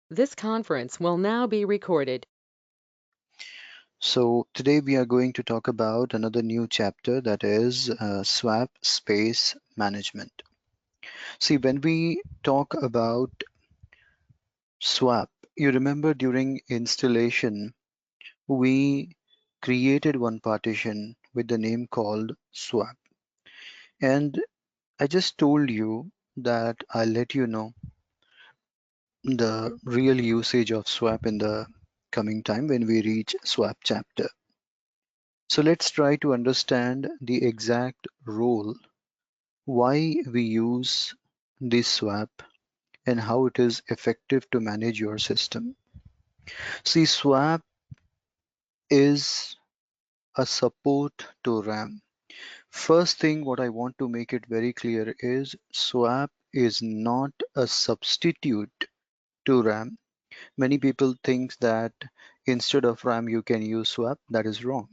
This conference will now be recorded. So today we are going to talk about another new chapter, that is swap space management. See, when we talk about swap, you remember during installation, we created one partition with the name called swap. And I just told you that I'll let you know the real usage of swap in the coming time when we reach swap chapter. So let's try to understand the exact role, why we use this swap, and how it is effective to manage your system. See, swap is a support to RAM. First thing what I want to make it very clear is swap is not a substitute to RAM. Many people think that instead of RAM you can use swap. That is wrong.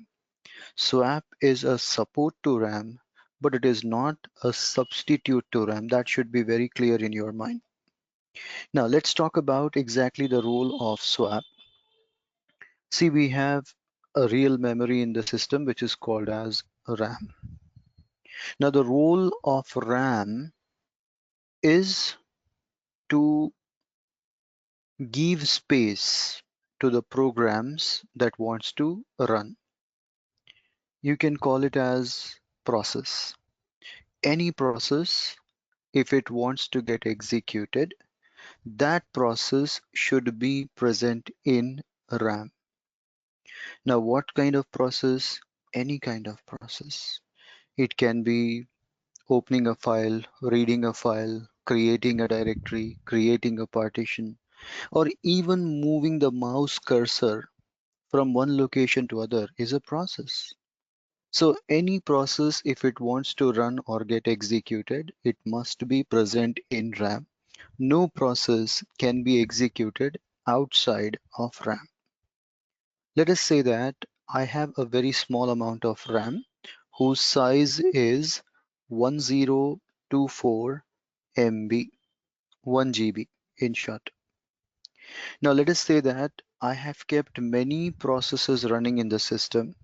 Swap is a support to RAM, but it is not a substitute to RAM. That should be very clear in your mind. Now let's talk about exactly the role of swap. See, we have a real memory in the system which is called as RAM. Now the role of RAM is to give space to the programs that wants to run. You can call it as process. Any process, if it wants to get executed, that process should be present in RAM. Now, what kind of process? Any kind of process. It can be opening a file, reading a file, creating a directory, creating a partition, or even moving the mouse cursor from one location to other is a process. So any process, if it wants to run or get executed, it must be present in RAM. No process can be executed outside of RAM. Let us say that I have a very small amount of RAM whose size is 1024 MB, 1 GB in short. Now let us say that I have kept many processes running in the system,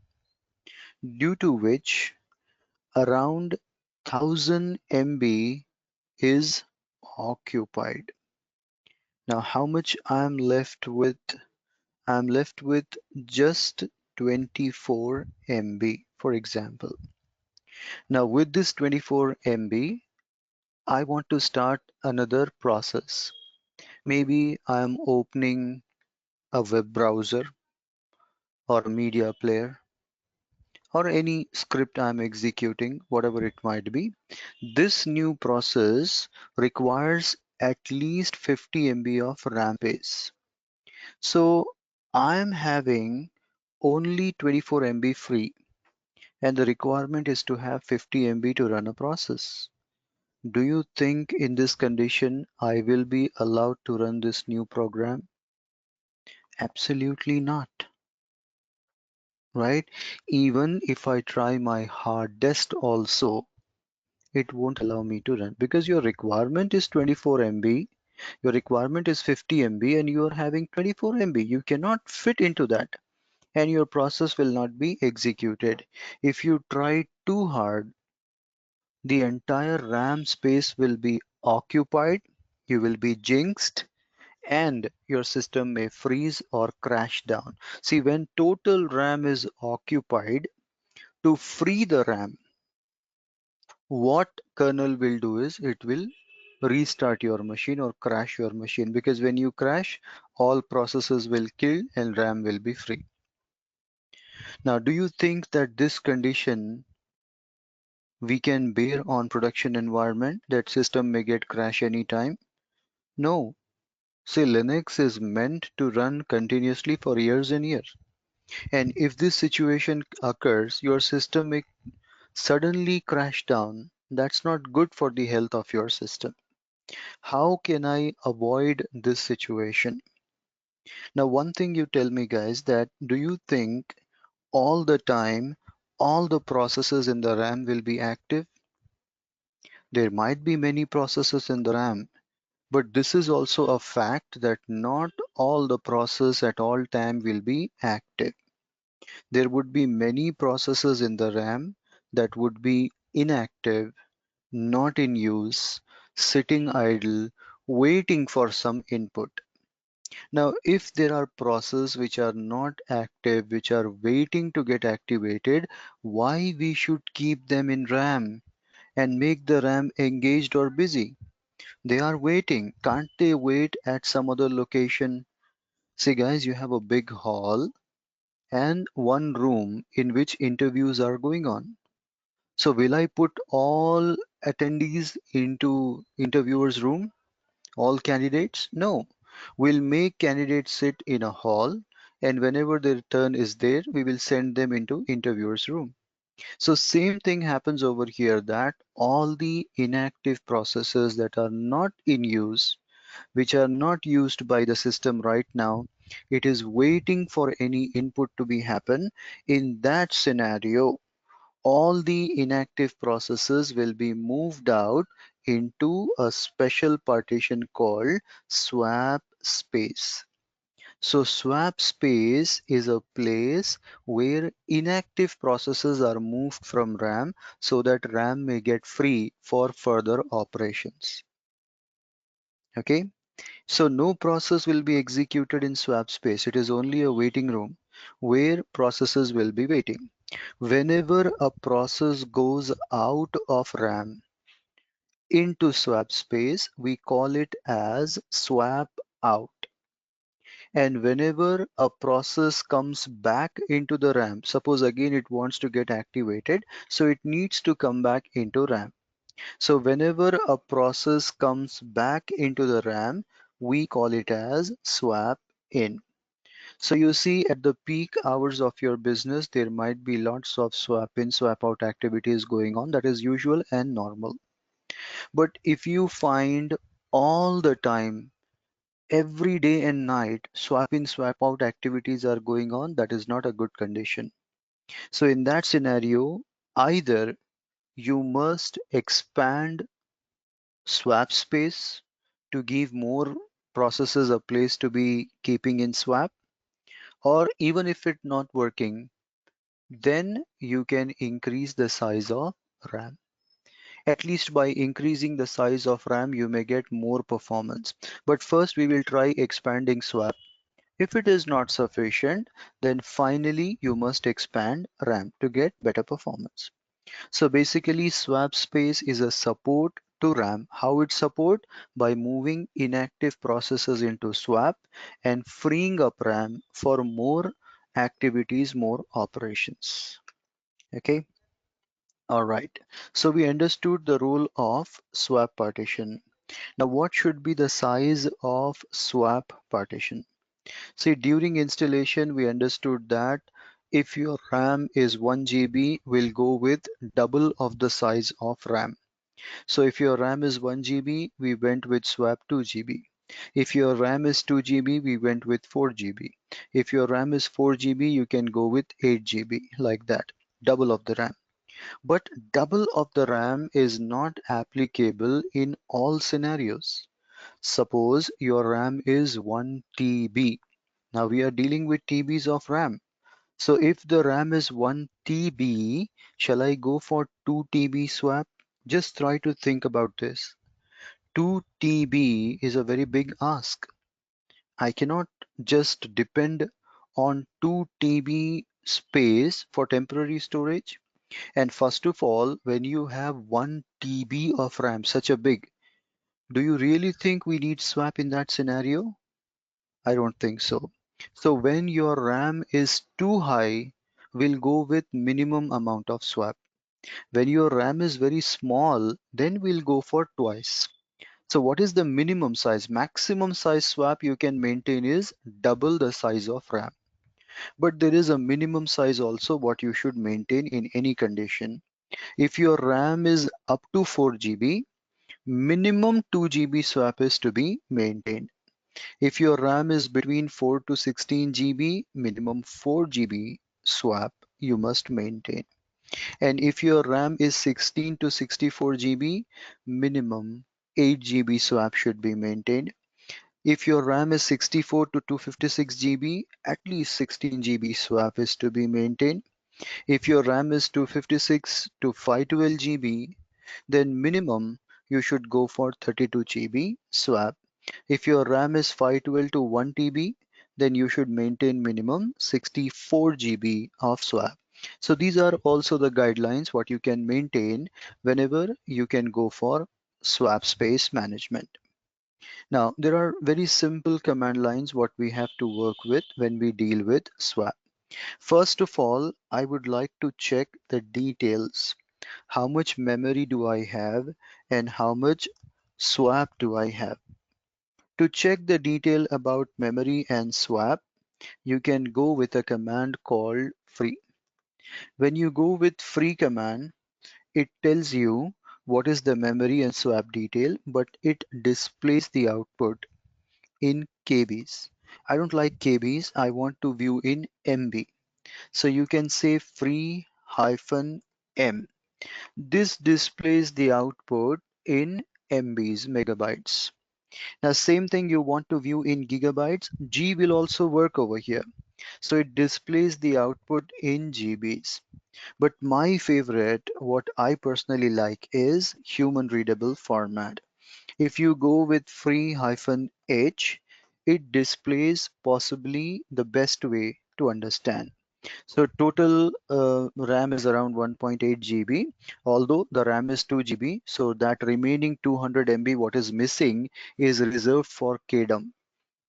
due to which around 1000 MB is occupied. Now how much I am left with? I'm left with just 24 MB, for example. Now with this 24 MB, I want to start another process. Maybe I'm opening a web browser or a media player or any script I'm executing, whatever it might be. This new process requires at least 50 MB of RAM space. So I'm having only 24 MB free, and the requirement is to have 50 MB to run a process. Do you think in this condition I will be allowed to run this new program? Absolutely not, right? Even if I try my hardest also, it won't allow me to run because your requirement is 24 MB, your requirement is 50 MB, and you are having 24 MB. You cannot fit into that, and your process will not be executed. If you try too hard, the entire RAM space will be occupied, you will be jinxed, and your system may freeze or crash down. See, when total RAM is occupied, to free the RAM, what kernel will do is it will restart your machine or crash your machine, because when you crash, all processes will kill and RAM will be free. Now, do you think that this condition we can bear on production environment, that system may get crash anytime? No. See, Linux is meant to run continuously for years and years. And if this situation occurs, your system may suddenly crash down. That's not good for the health of your system. How can I avoid this situation? Now, one thing you tell me, guys, that do you think all the time all the processes in the RAM will be active? There might be many processes in the RAM, But this is also a fact that not all the process at all time will be active. There would be many processes in the RAM that would be inactive, not in use, sitting idle, waiting for some input. Now, if there are processes which are not active, which are waiting to get activated, why we should keep them in RAM and make the RAM engaged or busy? They are waiting. Can't they wait at some other location? See, guys, you have a big hall and one room in which interviews are going on. So, will I put all attendees into interviewer's room? All candidates? No. We'll make candidates sit in a hall, and whenever their turn is there, we will send them into interviewer's room. So same thing happens over here, that all the inactive processes that are not in use, which are not used by the system right now, it is waiting for any input to be happen. In that scenario, all the inactive processes will be moved out into a special partition called swap space. So swap space is a place where inactive processes are moved from RAM so that RAM may get free for further operations. Okay, so no process will be executed in swap space. It is only a waiting room where processes will be waiting. Whenever a process goes out of RAM into swap space, we call it as swap out. And whenever a process comes back into the RAM, suppose again it wants to get activated, so it needs to come back into RAM. So whenever a process comes back into the RAM, we call it as swap in. So you see, at the peak hours of your business, there might be lots of swap in, swap out activities going on. That is usual and normal. But if you find all the time, every day and night, swap in, swap out activities are going on, that is not a good condition. So in that scenario, either you must expand swap space to give more processes a place to be keeping in swap, or even if it's not working, then you can increase the size of RAM. At least by increasing the size of RAM, you may get more performance. But first, we will try expanding swap. If it is not sufficient, then finally you must expand RAM to get better performance. So basically, swap space is a support to RAM. How it support? By moving inactive processes into swap and freeing up RAM for more activities, more operations. Okay. All right. So we understood the role of swap partition. Now, what should be the size of swap partition? See, during installation, we understood that if your RAM is 1 GB, we'll go with double of the size of RAM. So if your RAM is 1 GB, we went with swap 2 GB. If your RAM is 2 GB, we went with 4 GB. If your RAM is 4 GB, you can go with 8 GB, like that, double of the RAM. But double of the RAM is not applicable in all scenarios. Suppose your RAM is 1 TB. Now we are dealing with TBs of RAM. So if the RAM is 1 TB, shall I go for 2 TB swap? Just try to think about this. 2 TB is a very big ask. I cannot just depend on 2 TB space for temporary storage. And first of all, when you have 1 TB of RAM, such a big, do you really think we need swap in that scenario? I don't think so. So when your RAM is too high, we'll go with minimum amount of swap. When your RAM is very small, then we'll go for twice. So what is the minimum size? Maximum size swap you can maintain is double the size of RAM. But there is a minimum size also what you should maintain in any condition. If your RAM is up to 4 GB, minimum 2 GB swap is to be maintained. If your RAM is between 4 to 16 GB, minimum 4 GB swap you must maintain. And if your RAM is 16 to 64 GB, minimum 8 GB swap should be maintained. If your RAM is 64 to 256 GB, at least 16 GB swap is to be maintained. If your RAM is 256 to 512 GB, then minimum you should go for 32 GB swap. If your RAM is 512 to 1 TB, then you should maintain minimum 64 GB of swap. So these are also the guidelines what you can maintain whenever you can go for swap space management. Now, there are very simple command lines what we have to work with when we deal with swap. First of all, I would like to check the details. How much memory do I have and how much swap do I have? To check the detail about memory and swap, you can go with a command called free. When you go with free command, it tells you what is the memory and swap detail, but it displays the output in KBs. I don't like KBs, I want to view in MB. So you can say free hyphen M. This displays the output in MBs, megabytes. Now same thing you want to view in gigabytes, G will also work over here. So it displays the output in GBs. But my favorite, what I personally like is human readable format. If you go with free hyphen H, it displays possibly the best way to understand. So total RAM is around 1.8 GB, although the RAM is 2 GB. So that remaining 200 MB what is missing is reserved for KDump.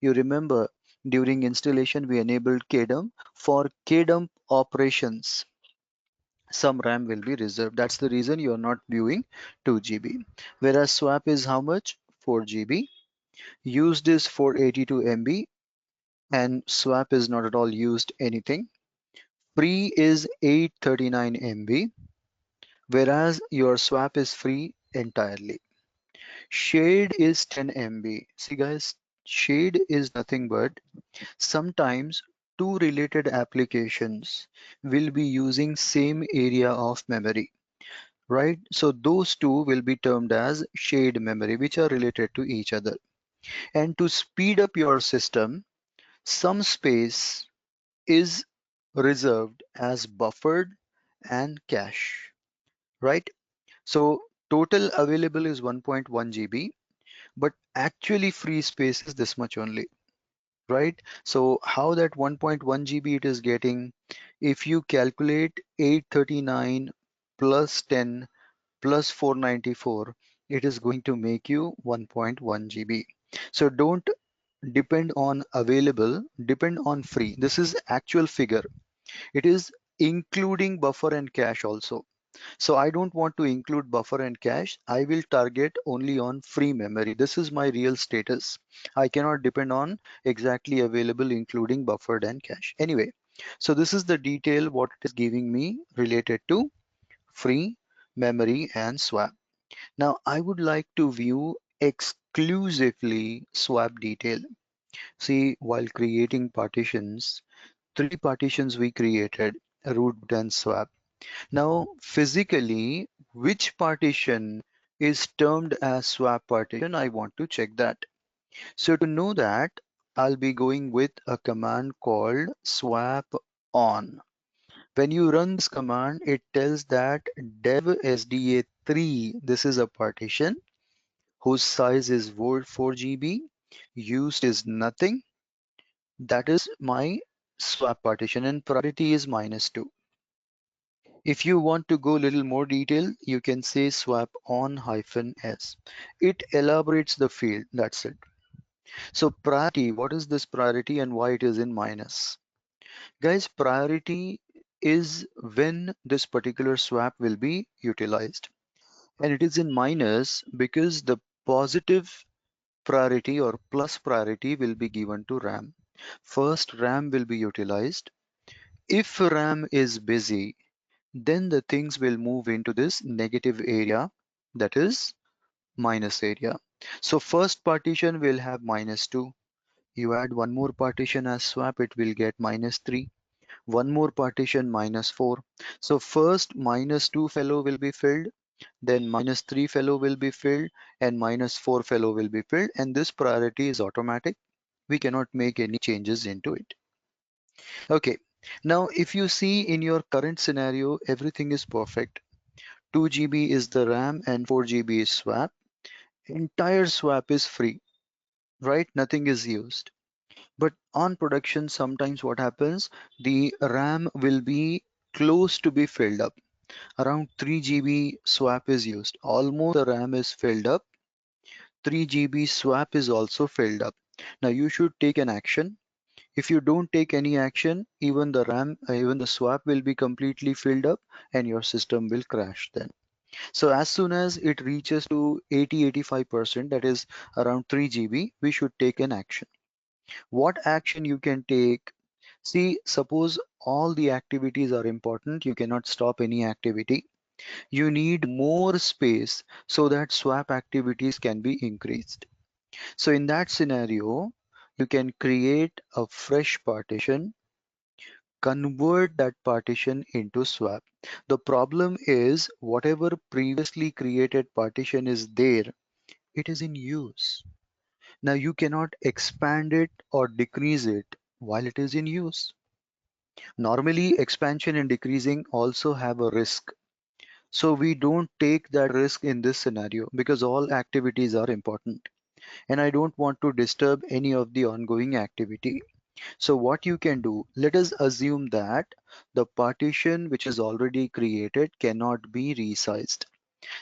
You remember during installation we enabled KDump. For KDump operations, some RAM will be reserved. That's the reason you are not viewing 2 GB. Whereas swap is how much? 4 GB. Used is 482 MB and swap is not at all used anything. Free is 839 MB, whereas your swap is free entirely. Shared is 10 MB. See guys, shared is nothing but sometimes two related applications will be using same area of memory, right? So those two will be termed as shared memory, which are related to each other. And to speed up your system, some space is reserved as buffered and cache, right? So total available is 1.1 GB, but actually free space is this much only, right? So how that 1.1 GB it is getting, if you calculate 839 plus 10 plus 494, it is going to make you 1.1 GB. So don't depend on available, depend on free. This is actual figure. It is including buffer and cache also. So I don't want to include buffer and cache. I will target only on free memory. This is my real status. I cannot depend on exactly available including buffered and cache. Anyway, so this is the detail what it is giving me related to free memory and swap. Now I would like to view exclusively swap detail. See, while creating partitions, three partitions we created, root and swap. Now, physically, which partition is termed as swap partition? I want to check that. So to know that, I'll be going with a command called swap on. When you run this command, it tells that dev sda3, this is a partition whose size is 4 GB, used is nothing. That is my swap partition and priority is -2. If you want to go a little more detail, you can say swap on hyphen s. It elaborates the field, that's it. So priority, what is this priority and why it is in minus? Guys, priority is when this particular swap will be utilized. And it is in minus because the positive priority or plus priority will be given to RAM. First, RAM will be utilized. If RAM is busy, then the things will move into this negative area, that is minus area. So first partition will have -2. You add one more partition as swap, it will get -3. One more partition -4. So first -2 fellow will be filled. then -3 fellow will be filled, and -4 fellow will be filled, and this priority is automatic. We cannot make any changes into it. Okay, now if you see in your current scenario, everything is perfect. 2 GB is the RAM and 4 GB is swap. Entire swap is free, right? Nothing is used. But on production, sometimes what happens, the RAM will be close to be filled up. Around 3 GB swap is used. Almost the RAM is filled up. 3 GB swap is also filled up. Now you should take an action. If you don't take any action, even the RAM, even the swap will be completely filled up and your system will crash then. So as soon as it reaches to 80-85%, that is around 3 GB, we should take an action. What action you can take? See, suppose all the activities are important, you cannot stop any activity. You need more space so that swap activities can be increased. So in that scenario, you can create a fresh partition, convert that partition into swap. The problem is whatever previously created partition is there, it is in use. Now you cannot expand it or decrease it while it is in use. Normally, expansion and decreasing also have a risk. So we don't take that risk in this scenario because all activities are important and I don't want to disturb any of the ongoing activity. So what you can do, let us assume that the partition which is already created cannot be resized.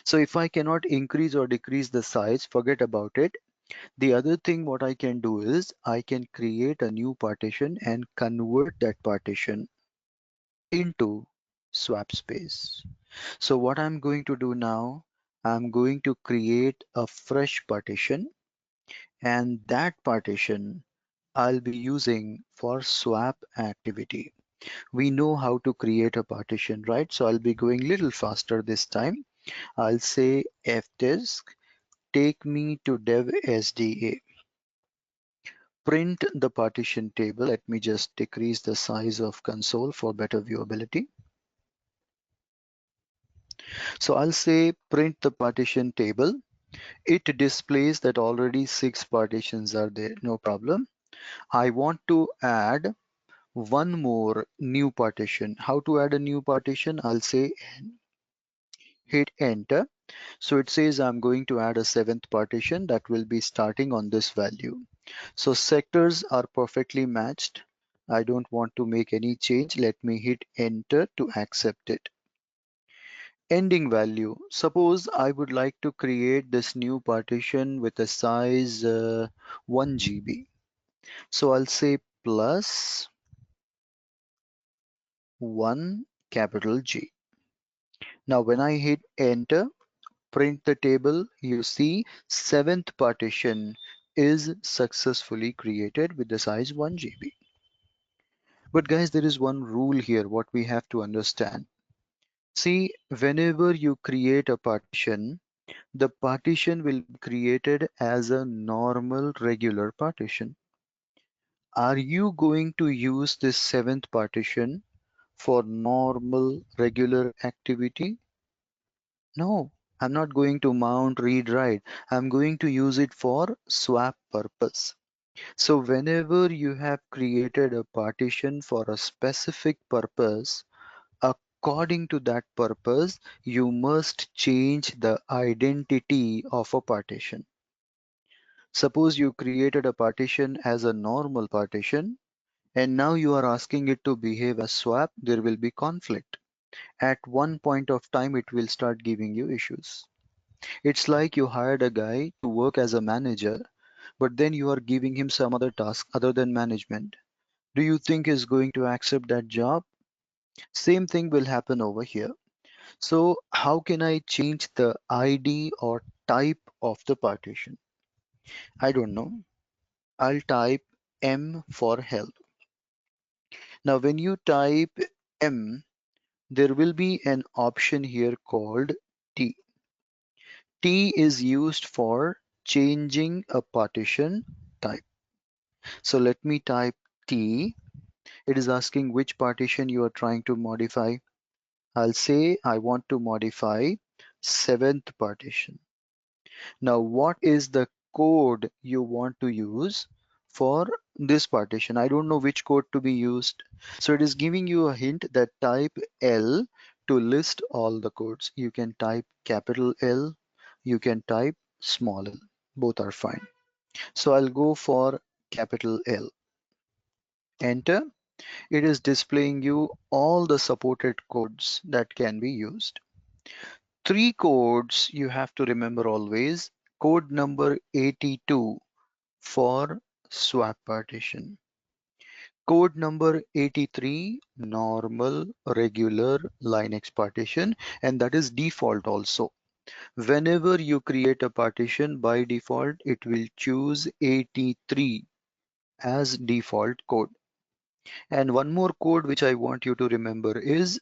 So if I cannot increase or decrease the size, forget about it. The other thing what I can do is I can create a new partition and convert that partition into swap space. So what I'm going to do now, I'm going to create a fresh partition, and that partition I'll be using for swap activity. We know how to create a partition, right? So I'll be going little faster this time. I'll say fdisk take me to dev SDA. Print the partition table. Let me just decrease the size of console for better viewability. So I'll say print the partition table. It displays that already 6 partitions are there, no problem. I want to add one more new partition. How to add a new partition? I'll say hit enter. So it says I'm going to add a 7th partition that will be starting on this value. So sectors are perfectly matched. I don't want to make any change. Let me hit enter to accept it. Ending value. Suppose I would like to create this new partition with a size 1 GB. So I'll say plus 1 capital G. Now when I hit enter, print the table, you see 7th partition is successfully created with the size 1 GB. But guys, there is one rule here what we have to understand. See, whenever you create a partition, the partition will be created as a normal regular partition. Are you going to use this 7th partition for normal regular activity? No, I'm not going to mount, read, write. I'm going to use it for swap purpose. So whenever you have created a partition for a specific purpose, according to that purpose, you must change the identity of a partition. Suppose you created a partition as a normal partition, and now you are asking it to behave as swap, there will be conflict. At one point of time, it will start giving you issues. It's like you hired a guy to work as a manager, but then you are giving him some other task other than management. Do you think he's going to accept that job? Same thing will happen over here. So how can I change the ID or type of the partition? I don't know. I'll type M for help. Now when you type M, there will be an option here called T. T is used for changing a partition type. So let me type T. It is asking which partition you are trying to modify. I'll say I want to modify 7th partition. Now, what is the code you want to use for this partition? I don't know which code to be used. So it is giving you a hint that type L to list all the codes. You can type capital L, you can type small l. Both are fine. So I'll go for capital L. Enter. It is displaying you all the supported codes that can be used. 3 codes you have to remember always. Code number 82 for swap partition. Code number 83 normal regular Linux partition, and that is default also. Whenever you create a partition, by default it will choose 83 as default code. And one more code which I want you to remember is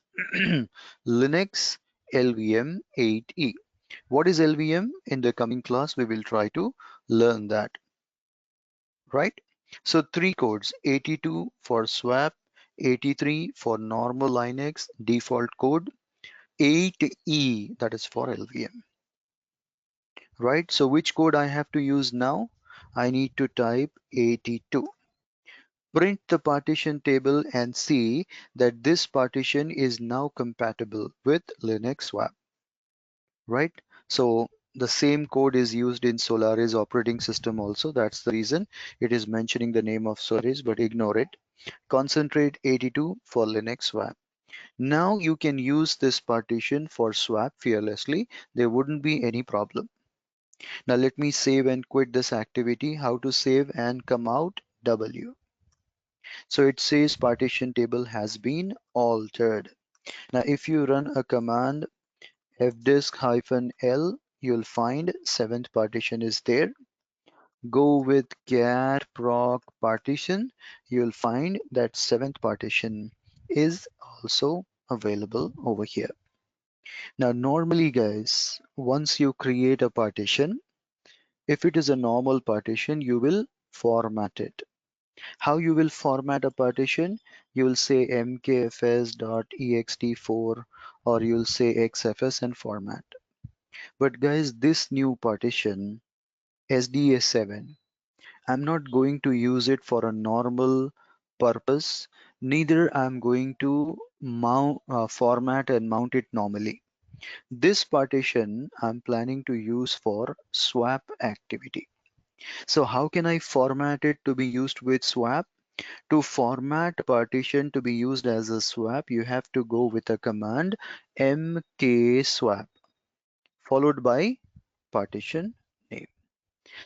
Linux LVM 8E. What is LVM? In the coming class we will try to learn that, right? So 3 codes, 82 for swap, 83 for normal Linux default code, 8E that is for LVM, right? So which code I have to use now? I need to type 82. Print the partition table and see that this partition is now compatible with Linux swap, right? So the same code is used in Solaris operating system also. That's the reason it is mentioning the name of Solaris, but ignore it. Concentrate 82 for Linux swap. Now you can use this partition for swap fearlessly. There wouldn't be any problem. Now let me save and quit this activity. How to save and come out? W. So it says partition table has been altered. Now if you run a command fdisk-l, you'll find 7th partition is there. Go with char proc partition, you'll find that 7th partition is also available over here. Now normally guys, once you create a partition, if it is a normal partition, you will format it. How you will format a partition? You will say mkfs.ext4 or you'll say xfs and format. But guys, this new partition, SDA7, I'm not going to use it for a normal purpose. Neither I'm going to format and mount it normally. This partition I'm planning to use for swap activity. So how can I format it to be used with swap? To format a partition to be used as a swap, you have to go with a command mkswap followed by partition name.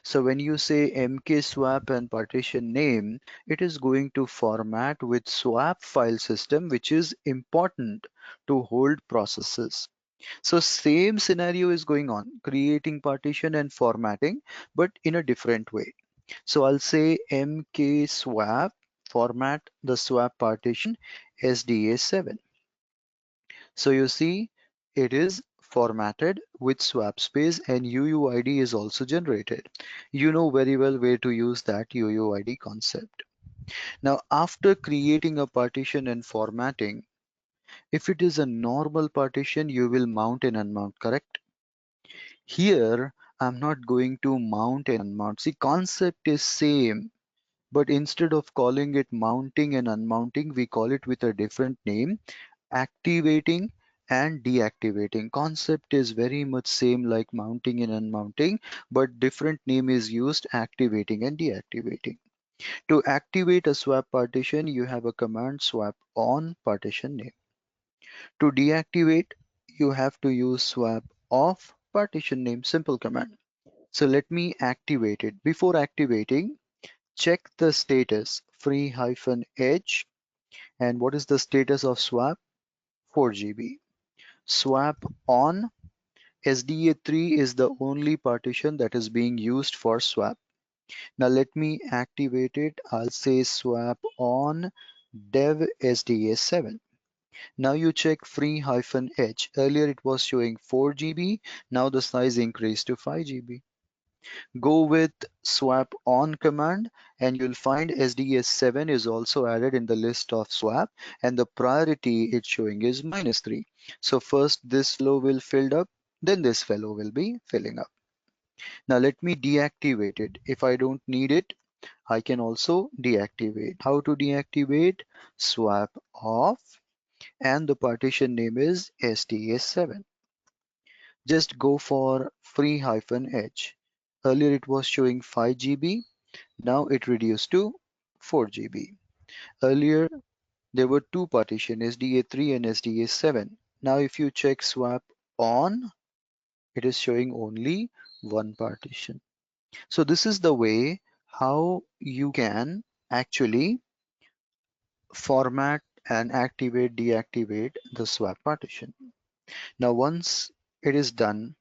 So when you say mkswap and partition name, it is going to format with swap file system, which is important to hold processes. So same scenario is going on, creating partition and formatting, but in a different way. So I'll say mkswap, format the swap partition SDA7. So you see it is formatted with swap space and UUID is also generated. You know very well where to use that UUID concept. Now after creating a partition and formatting, if it is a normal partition, you will mount and unmount, correct? Here, I'm not going to mount and unmount. See, concept is same, but instead of calling it mounting and unmounting, we call it with a different name, activating and deactivating. Concept is very much same like mounting and unmounting, but different name is used, activating and deactivating. To activate a swap partition, you have a command swap on partition name. To deactivate, you have to use swap off partition name, simple command. So let me activate it. Before activating, check the status free-h, and what is the status of swap? 4 GB. Swap on, SDA3 is the only partition that is being used for swap. Now let me activate it. I'll say swap on dev SDA7. Now you check free-h. Earlier it was showing 4 GB. Now the size increased to 5 GB. Go with swap on command and you'll find SDA7 is also added in the list of swap and the priority it's showing is -3. So first this flow will filled up. then this fellow will be filling up. Now let me deactivate it. If I don't need it, I can also deactivate. How to deactivate? Swap off, and the partition name is STS7. Just go for free-h. Earlier it was showing 5 GB, now it reduced to 4 GB. Earlier there were two partitions, SDA3 and SDA7. Now if you check swap on, it is showing only one partition. So this is the way how you can actually format and activate, deactivate the swap partition. Now once it is done,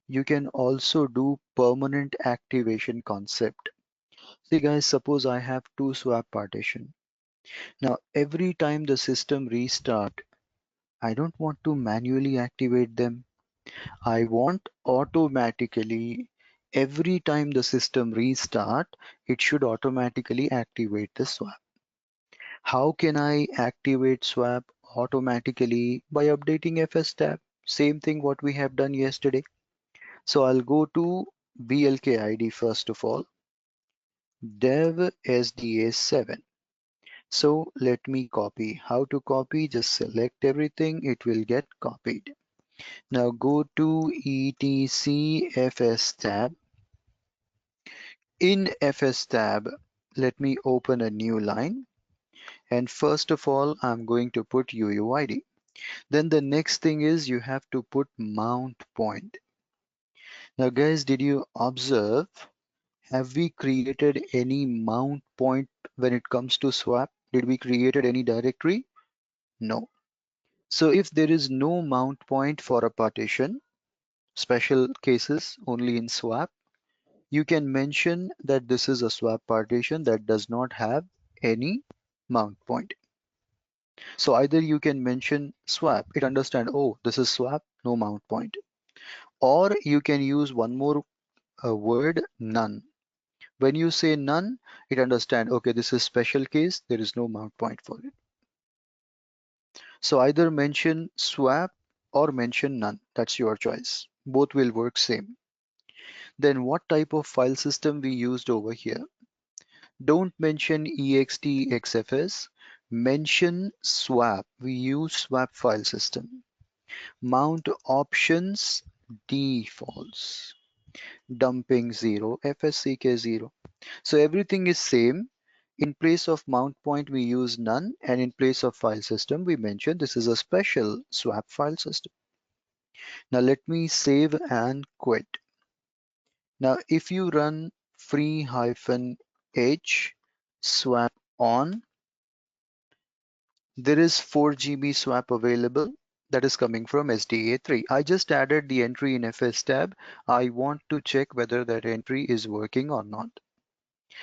you can also do permanent activation concept. See guys, suppose I have two swap partition. Now every time the system restart, I don't want to manually activate them. I want automatically, every time the system restart, it should automatically activate the swap. How can I activate swap automatically? By updating FS tab. Same thing what we have done yesterday. So I'll go to BLK-ID first of all, dev SDA7. So let me copy. How to copy? Just select everything, it will get copied. Now go to etc FS tab. In FS tab, let me open a new line. And first of all, I'm going to put UUID. Then the next thing is you have to put mount point. Now guys, did you observe? Have we created any mount point when it comes to swap? Did we created any directory? No. So if there is no mount point for a partition, special cases only in swap, you can mention that this is a swap partition that does not have any mount point. So either you can mention swap, it understand, oh, this is swap, no mount point. Or you can use one more word, none. When you say none, it understand, okay, this is special case, there is no mount point for it. So either mention swap or mention none. That's your choice. Both will work same. Then what type of file system we used over here? Don't mention ext.xfs. Mention swap. We use swap file system. Mount options defaults. Dumping 0, fsck 0. So everything is same. In place of mount point, we use none, and in place of file system, we mention this is a special swap file system. Now let me save and quit. Now if you run free-h swap on, there is 4 GB swap available that is coming from SDA3. I just added the entry in FS tab. I want to check whether that entry is working or not.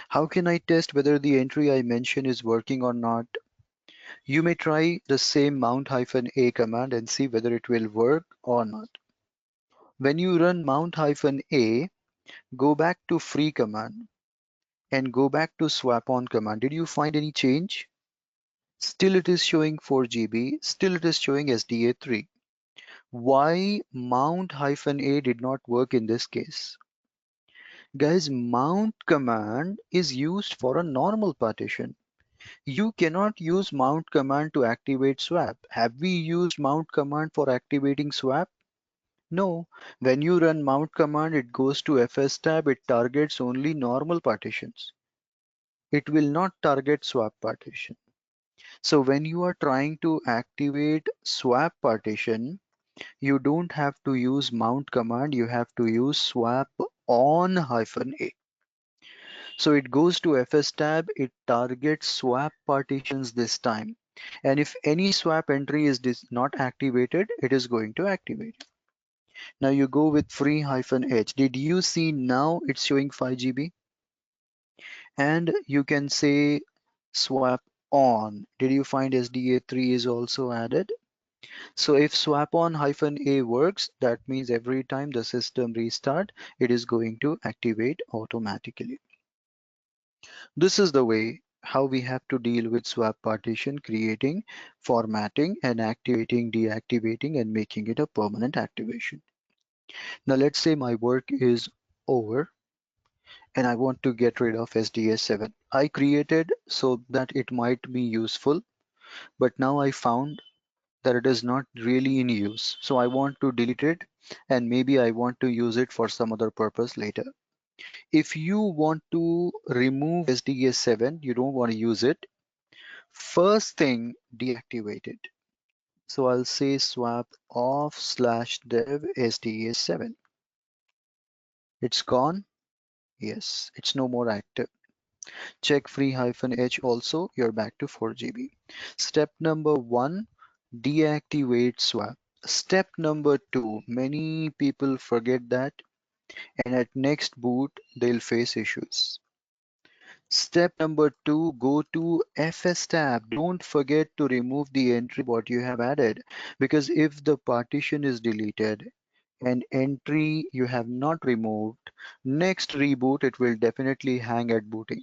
How can I test whether the entry I mentioned is working or not? You may try the same mount-a command and see whether it will work or not. When you run mount-a, go back to free command and go back to swap on command. Did you find any change? Still it is showing 4 GB, still it is showing SDA3. Why mount-a did not work in this case? Guys, mount command is used for a normal partition. You cannot use mount command to activate swap. Have we used mount command for activating swap? No. When you run mount command, it goes to FS tab, it targets only normal partitions. It will not target swap partition. So when you are trying to activate swap partition, you don't have to use mount command, you have to use swap on-a. So it goes to FS tab, it targets swap partitions this time. And if any swap entry is not activated, it is going to activate. Now you go with free-h. Did you see now it's showing 5 GB? And you can say swap on. Did you find SDA3 is also added? So if swap on-a works, that means every time the system restart, it is going to activate automatically. This is the way how we have to deal with swap partition, creating, formatting, and activating, deactivating, and making it a permanent activation. Now let's say my work is over and I want to get rid of SDS7. I created so that it might be useful, but now I found that it is not really in use. So I want to delete it and maybe I want to use it for some other purpose later. If you want to remove SDS7, you don't want to use it, first thing deactivate it. So I'll say swap off slash dev SDS7. It's gone. Yes, it's no more active. Check free-h also, you're back to 4 GB. Step number 1, deactivate swap. Step number 2, many people forget that and at next boot they'll face issues. Step number 2, go to FS tab. Don't forget to remove the entry what you have added, because if the partition is deleted and entry you have not removed, next reboot it will definitely hang at booting.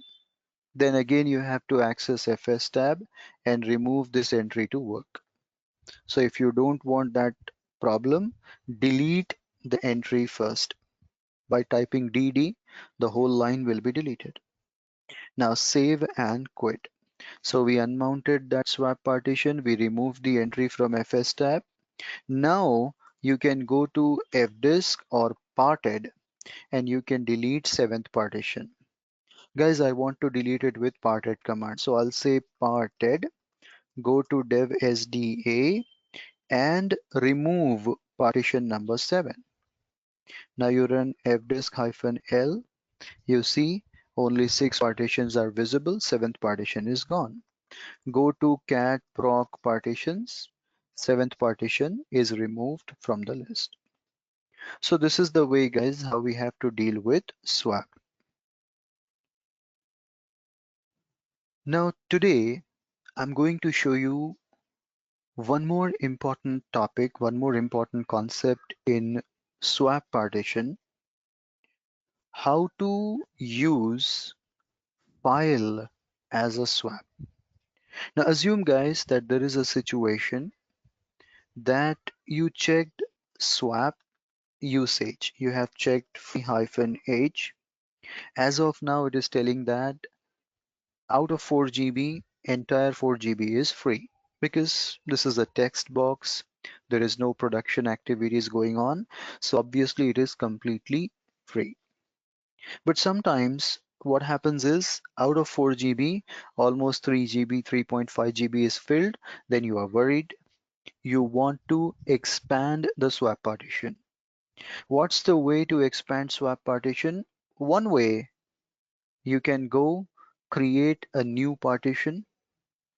Then again you have to access FS tab and remove this entry to work. So if you don't want that problem, delete the entry first. By typing DD, the whole line will be deleted. Now save and quit. So we unmounted that swap partition, we removed the entry from FS tab. Now you can go to fdisk or parted and you can delete 7th partition. Guys, I want to delete it with parted command. So I'll say parted, go to dev SDA and remove partition number 7. Now you run fdisk-l. You see only 6 partitions are visible, 7th partition is gone. Go to cat proc partitions. 7th partition is removed from the list. So this is the way, guys, how we have to deal with swap. Now today I'm going to show you one more important topic, one more important concept in swap partition, how to use file as a swap. Now assume, guys, that there is a situation that you checked swap usage. You have checked free-h. As of now, it is telling that out of 4 GB, entire 4 GB is free because this is a text box. There is no production activities going on. So obviously it is completely free. But sometimes what happens is out of 4 GB, almost 3 GB, 3.5 GB is filled. Then you are worried. You want to expand the swap partition. What's the way to expand swap partition? One way, you can go create a new partition,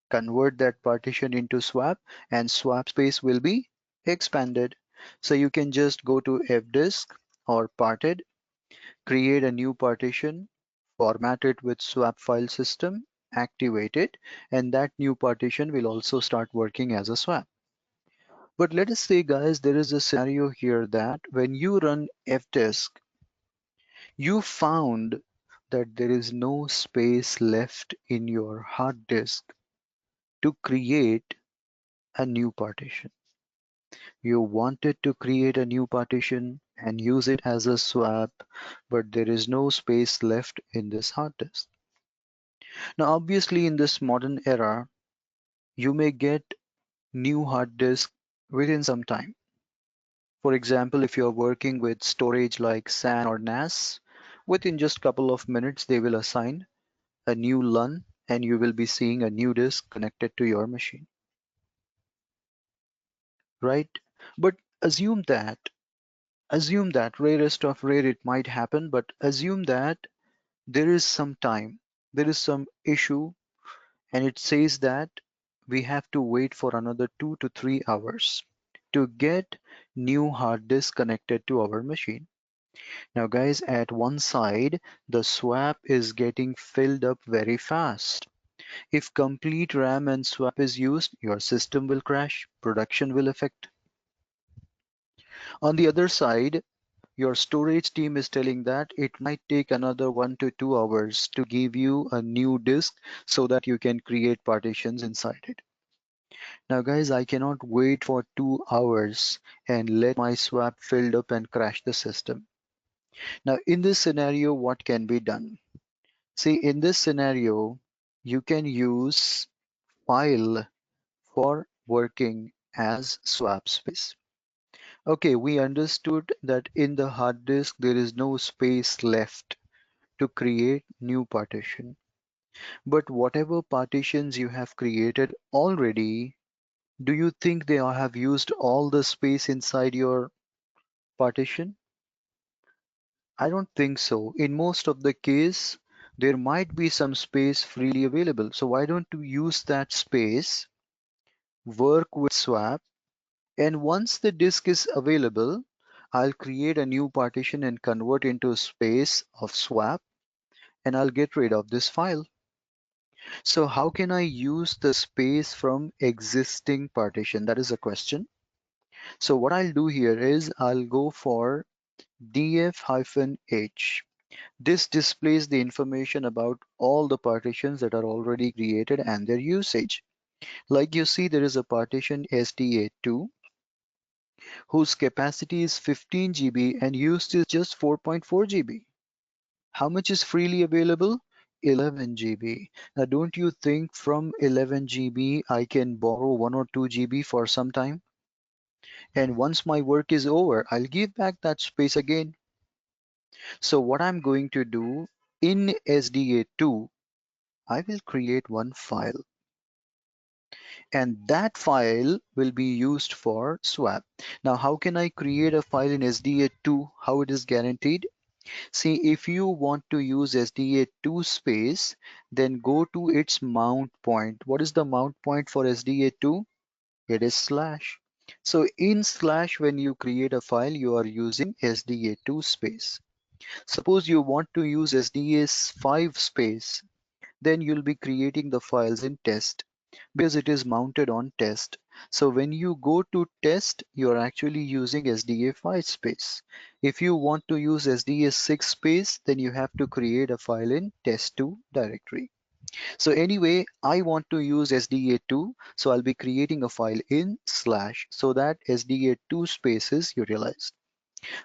convert that partition into swap, and swap space will be expanded. So you can just go to fdisk or parted, create a new partition, format it with swap file system, activate it, and that new partition will also start working as a swap. But let us say, guys, there is a scenario here that when you run fdisk, you found that there is no space left in your hard disk to create a new partition. You wanted to create a new partition and use it as a swap, but there is no space left in this hard disk. Now, obviously, in this modern era, you may get new hard disk within some time. For example, if you're working with storage like SAN or NAS, within just couple of minutes, they will assign a new LUN and you will be seeing a new disk connected to your machine, right? But assume that, rarest of rare it might happen, but assume that there is some time, there is some issue, and it says that we have to wait for another 2 to 3 hours to get new hard disk connected to our machine. Now guys, at one side, the swap is getting filled up very fast. If complete RAM and swap is used, your system will crash, production will affect. On the other side, your storage team is telling that it might take another 1 to 2 hours to give you a new disk so that you can create partitions inside it. Now guys, I cannot wait for 2 hours and let my swap filled up and crash the system. Now in this scenario, what can be done? See, in this scenario, you can use file for working as swap space. Okay, we understood that in the hard disk there is no space left to create new partition. But whatever partitions you have created already, do you think they have used all the space inside your partition? I don't think so. In most of the case, there might be some space freely available. So why don't you use that space, work with swap, and once the disk is available, I'll create a new partition and convert into space of swap, and I'll get rid of this file. So how can I use the space from existing partition? That is a question. So what I'll do here is I'll go for df-h. This displays the information about all the partitions that are already created and their usage. Like you see, there is a partition SDA2 whose capacity is 15 GB and used is just 4.4 GB. How much is freely available? 11 GB. Now, don't you think from 11 GB I can borrow 1 or 2 GB for some time? And once my work is over, I'll give back that space again. So what I'm going to do in SDA2, I will create one file, and that file will be used for swap. Now, how can I create a file in SDA2? How it is guaranteed? See, if you want to use SDA2 space, then go to its mount point. What is the mount point for SDA2? It is slash. So in slash, when you create a file, you are using SDA2 space. Suppose you want to use SDA5 space, then you'll be creating the files in test because it is mounted on test. So when you go to test, you're actually using SDA5 space. If you want to use SDA6 space, then you have to create a file in test2 directory. So anyway, I want to use SDA2, so I'll be creating a file in slash so that SDA2 space is utilized.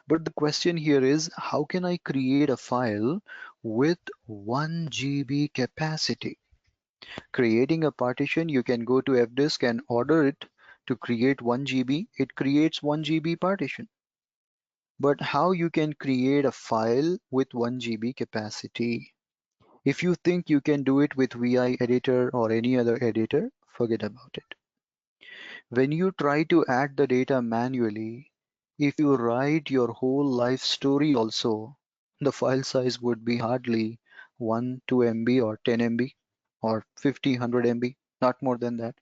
But the question here is, how can I create a file with 1 GB capacity? Creating a partition, you can go to fdisk and order it to create 1 GB. It creates 1 GB partition. But how you can create a file with 1 GB capacity? If you think you can do it with VI editor or any other editor, forget about it. When you try to add the data manually, if you write your whole life story also, the file size would be hardly 1, 2 MB or 10 MB or 50, 100 MB, not more than that.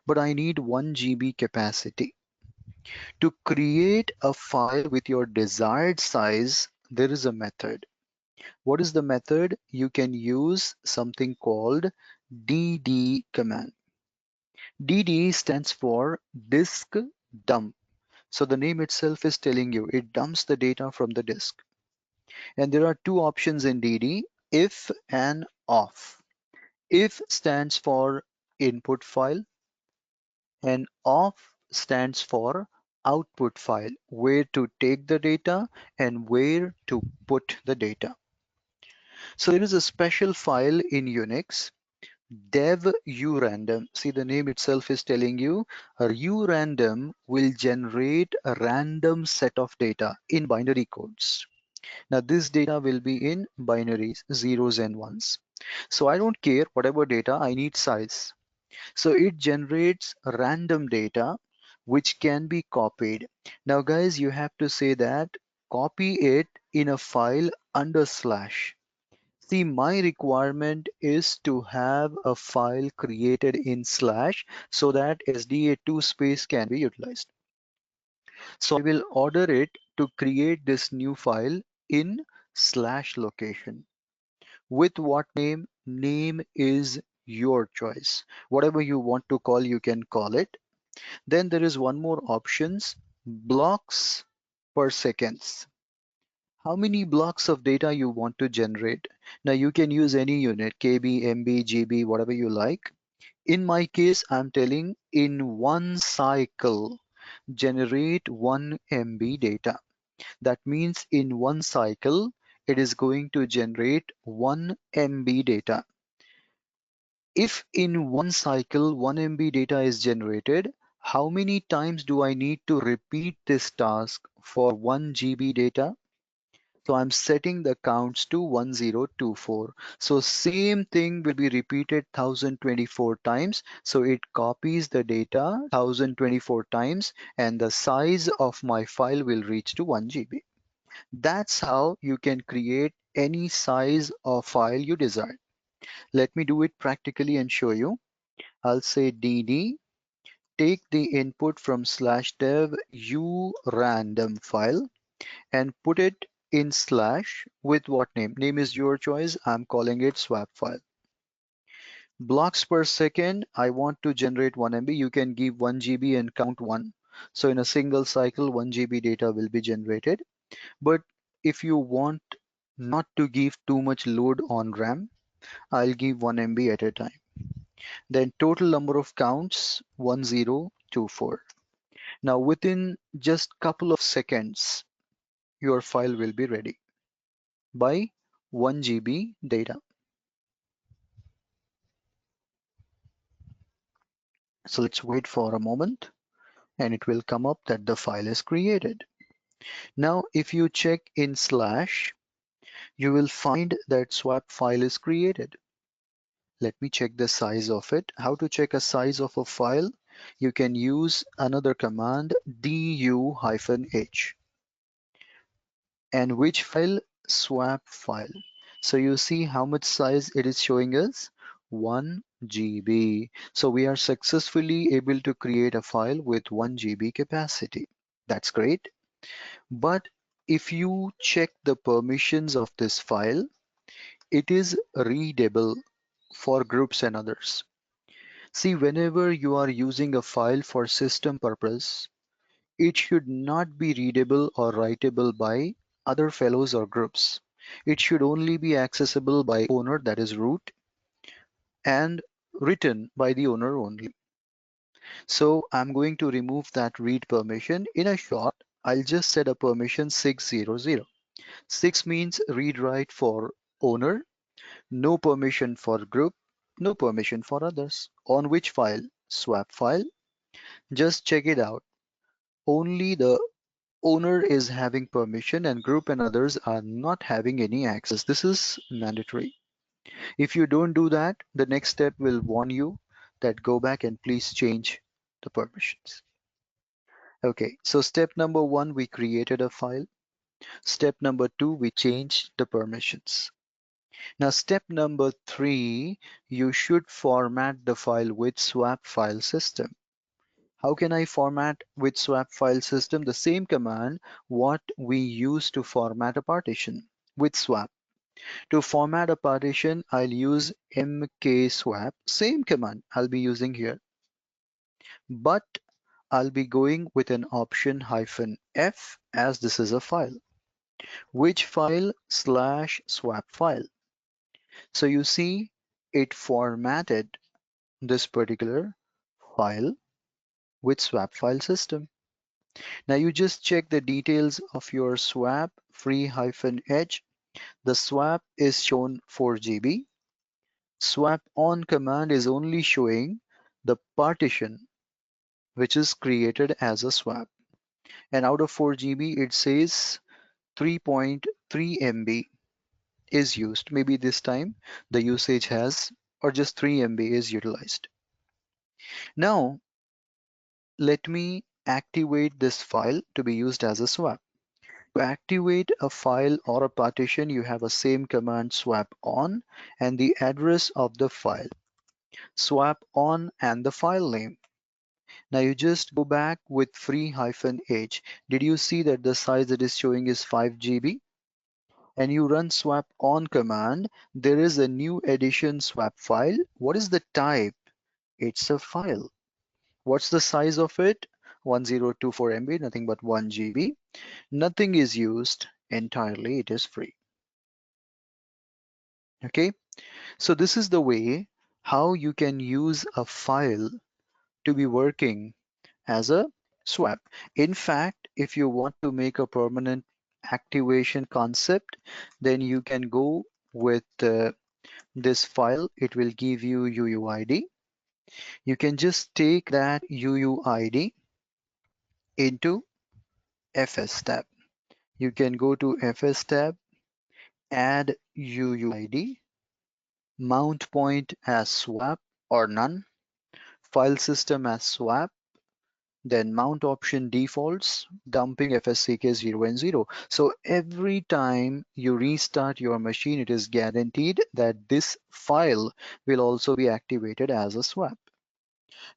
But I need 1 GB capacity. To create a file with your desired size, there is a method. What is the method? You can use something called DD command. DD stands for disk dump. So the name itself is telling you it dumps the data from the disk. And there are two options in DD, if and off. If stands for input file and off stands for output file, where to take the data and where to put the data. So there is a special file in Unix, dev urandom. See, the name itself is telling you a urandom will generate a random set of data in binary codes. Now this data will be in binaries, zeros and ones. So I don't care whatever data, I need size. So it generates random data which can be copied. Now guys, you have to say that copy it in a file under slash. See, my requirement is to have a file created in slash so that SDA2 space can be utilized. So I will order it to create this new file in slash location. With what name? Name is your choice. Whatever you want to call, you can call it. Then there is one more options, blocks per seconds. How many blocks of data you want to generate? Now you can use any unit, KB, MB, GB, whatever you like. In my case, I'm telling in one cycle, generate 1 MB data. That means in one cycle, it is going to generate 1 MB data. If in one cycle 1 MB data is generated, how many times do I need to repeat this task for 1 GB data? So I'm setting the counts to 1024. So same thing will be repeated 1024 times. So it copies the data 1024 times and the size of my file will reach to 1 GB. That's how you can create any size of file you desire. Let me do it practically and show you. I'll say dd, take the input from /dev u random file and put it in slash with what name? Name is your choice. I'm calling it swap file. Blocks per second, I want to generate 1 MB. You can give 1 GB and count 1. So in a single cycle, 1 GB data will be generated. But if you want not to give too much load on RAM, I'll give 1 MB at a time. Then total number of counts 1024. Now within just couple of seconds, your file will be ready by 1 GB data. So let's wait for a moment and it will come up that the file is created. Now if you check in slash, you will find that swap file is created. Let me check the size of it. How to check a size of a file? You can use another command du-h. And which file? Swap file. So you see how much size it is showing us? 1 GB. So we are successfully able to create a file with 1 GB capacity. That's great. But if you check the permissions of this file, it is readable for groups and others. See, whenever you are using a file for system purpose, it should not be readable or writable by other fellows or groups. It should only be accessible by owner, that is root, and written by the owner only. So I'm going to remove that read permission. In a short, I'll just set a permission 600. 6 means read write for owner, no permission for group, no permission for others. On which file? Swap file. Just check it out. Only the owner is having permission and group and others are not having any access. This is mandatory. If you don't do that, the next step will warn you that go back and please change the permissions. Okay, so step number 1, we created a file. Step number 2, we changed the permissions. Now step number 3, you should format the file with swap file system. How can I format with swap file system? The same command what we use to format a partition with swap. To format a partition, I'll use mkswap, same command I'll be using here. But I'll be going with an option -f as this is a file. Which file? /swap file. So you see it formatted this particular file with swap file system. Now you just check the details of your swap free-h. The swap is shown 4 GB. Swap on command is only showing the partition which is created as a swap. And out of 4 GB it says 3.3 MB is used. Maybe this time the usage has or just 3 MB is utilized. Now let me activate this file to be used as a swap. To activate a file or a partition, you have a same command swap on and the address of the file. Swap on and the file name. Now you just go back with free-h. Did you see that the size it is showing is 5 GB? And you run swap on command. There is a new addition swap file. What is the type? It's a file. What's the size of it? 1024 MB, nothing but 1 GB. Nothing is used entirely, it is free. Okay, so this is the way how you can use a file to be working as a swap. In fact, if you want to make a permanent activation concept, then you can go with this file. It will give you UUID. You can just take that UUID into FS tab. You can go to FS tab, add UUID, mount point as swap or none, file system as swap, then mount option defaults, dumping FSCK 0 and 0. So every time you restart your machine, it is guaranteed that this file will also be activated as a swap.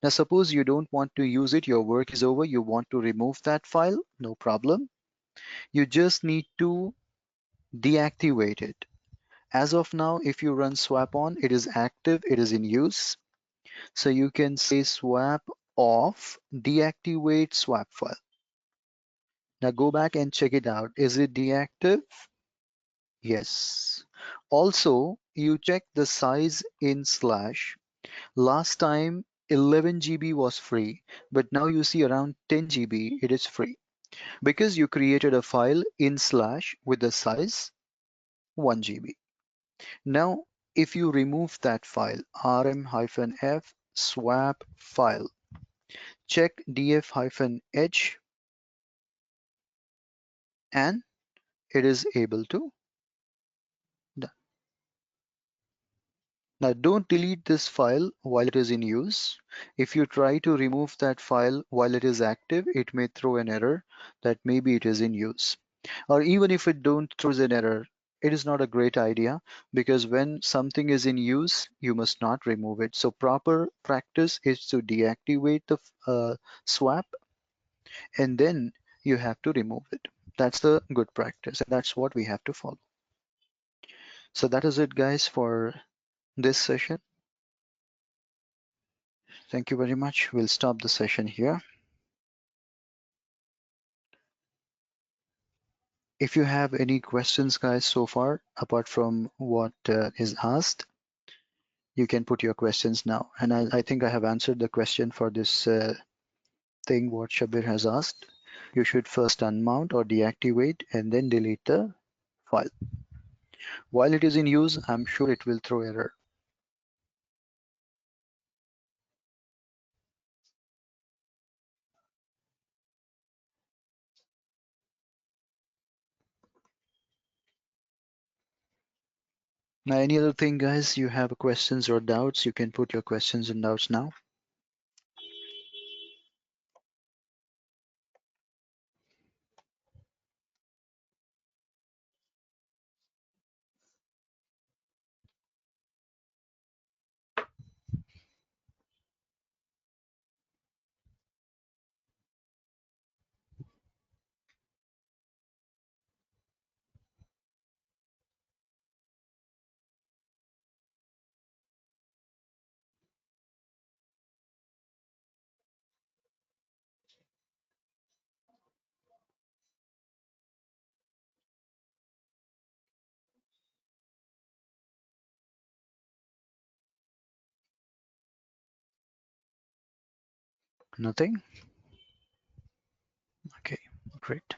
Now, suppose you don't want to use it, your work is over, you want to remove that file, no problem. You just need to deactivate it. As of now, if you run swap on, it is active, it is in use. So you can say swap off, deactivate swap file. Now go back and check it out. Is it deactive? Yes. Also, you check the size in slash. Last time 11 GB was free, but now you see around 10 GB it is free because you created a file in slash with the size 1 GB. Now, if you remove that file, rm-f swap file, check df-h and it is able to. Now don't delete this file while it is in use. If you try to remove that file while it is active, it may throw an error that maybe it is in use. Or even if it don't throws an error, it is not a great idea because when something is in use, you must not remove it. So proper practice is to deactivate the swap and then you have to remove it. That's the good practice and that's what we have to follow. So that is it guys for this session. Thank you very much. We'll stop the session here. If you have any questions, guys, so far, apart from what is asked, you can put your questions now. And I think I have answered the question for this thing what Shabir has asked. You should first unmount or deactivate and then delete the file. While it is in use, I'm sure it will throw error. Now, any other thing, guys, you have questions or doubts, you can put your questions and doubts now. Nothing? Okay, great.